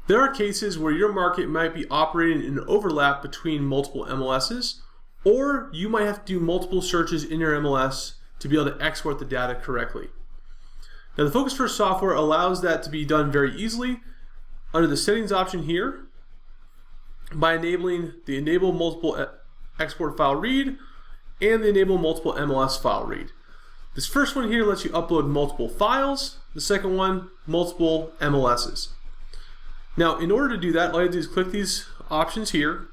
There are cases where your market might be operating in an overlap between multiple MLSs, or you might have to do multiple searches in your MLS to be able to export the data correctly. Now the Focus First software allows that to be done very easily under the settings option here by enabling the enable multiple export file read and the enable multiple MLS file read. This first one here lets you upload multiple files. The second one, multiple MLSs. Now in order to do that, all you have to do is click these options here,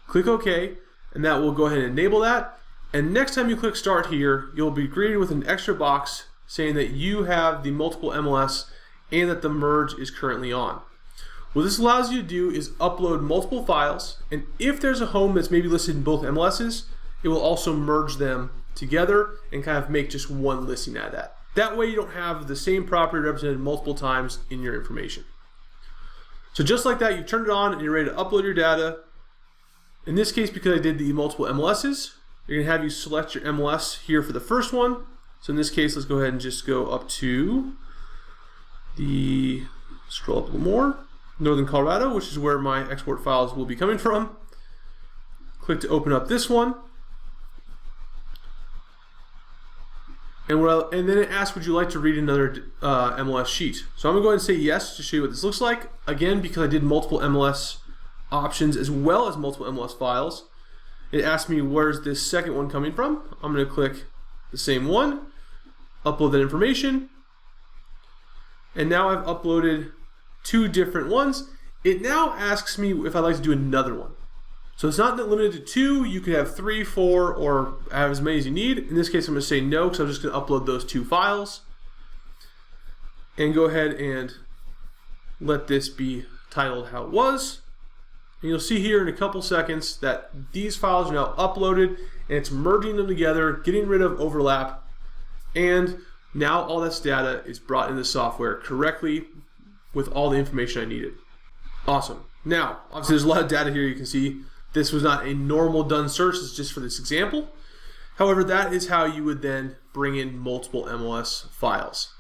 click OK, and that will go ahead and enable that. And next time you click start here, you'll be greeted with an extra box saying that you have the multiple MLS and that the merge is currently on. What this allows you to do is upload multiple files, and if there's a home that's maybe listed in both MLSs, it will also merge them together and kind of make just one listing out of that. That way you don't have the same property represented multiple times in your information. So just like that, you've turned it on and you're ready to upload your data. In this case, because I did the multiple MLSs, you're going to have you select your MLS here for the first one. So in this case, let's go ahead and just go up to the, scroll up a little more, Northern Colorado, which is where my export files will be coming from. Click to open up this one. And then it asks, would you like to read another MLS sheet? So I'm going to go ahead and say yes to show you what this looks like. Again, because I did multiple MLS options as well as multiple MLS files, it asked me where's this second one coming from. I'm going to click the same one, upload that information, and now I've uploaded two different ones. It now asks me if I'd like to do another one. So it's not limited to two, you could have 3, 4, or have as many as you need. In this case, I'm going to say no, because I'm just going to upload those two files. And go ahead and let this be titled how it was. And you'll see here in a couple seconds that these files are now uploaded, and it's merging them together, getting rid of overlap, and now all this data is brought into the software correctly with all the information I needed. Awesome. Now, obviously there's a lot of data here you can see. This was not a normal done search, it's just for this example. However, that is how you would then bring in multiple MLS files.